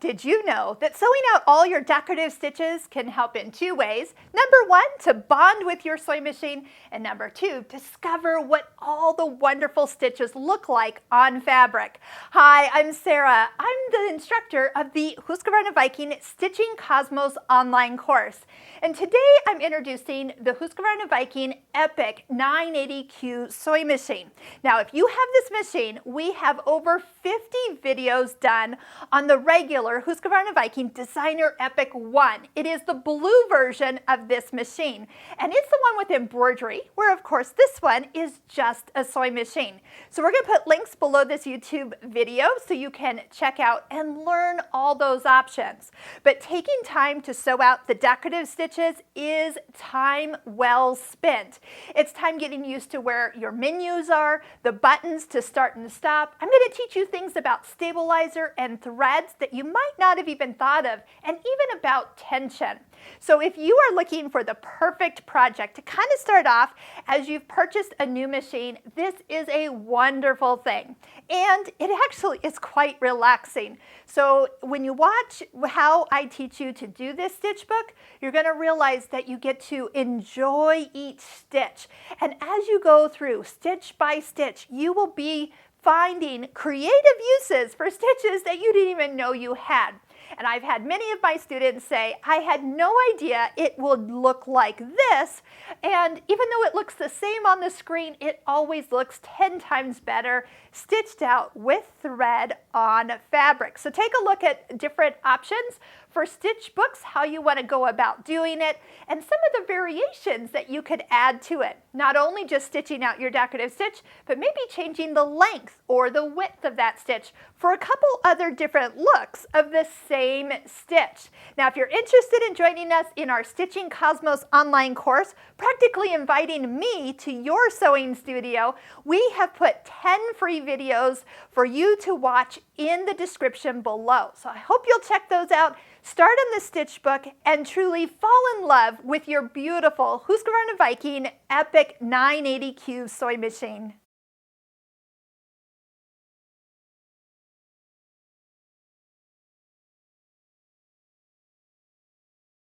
Did you know that sewing out all your decorative stitches can help in two ways? Number one, to bond with your sewing machine, and number two, discover what all the wonderful stitches look like on fabric. Hi, I'm Sarah. I'm the instructor of the Husqvarna Viking Stitching Cosmos online course. And today I'm introducing the Husqvarna Viking Epic 980Q sewing machine. Now, if you have this machine, we have over 50 videos done on the regular Husqvarna Viking Designer Epic 1. It is the blue version of this machine, and it's the one with embroidery, where of course this one is just a sewing machine. So we're going to put links below this YouTube video so you can check out and learn all those options. But taking time to sew out the decorative stitches is time well spent. It's time getting used to where your menus are, the buttons to start and stop. I'm going to teach you things about stabilizer and threads that you might not have even thought of, and even about tension. So if you are looking for the perfect project to kind of start off as you've purchased a new machine, this is a wonderful thing. And it actually is quite relaxing. So when you watch how I teach you to do this stitch book, you're going to realize that you get to enjoy each stitch. And as you go through stitch by stitch, you will be finding creative uses for stitches that you didn't even know you had. And I've had many of my students say, I had no idea it would look like this. And even though it looks the same on the screen, it always looks 10 times better stitched out with thread on fabric. So take a look at different options for stitch books, how you want to go about doing it, and some of the variations that you could add to it. Not only just stitching out your decorative stitch, but maybe changing the length or the width of that stitch for a couple other different looks of the same stitch. Now, if you're interested in joining us in our Stitching Cosmos online course, practically inviting me to your sewing studio, we have put 10 free videos for you to watch in the description below. So I hope you'll check those out. Start on the stitch book and truly fall in love with your beautiful Husqvarna Viking Epic 980Q sewing machine.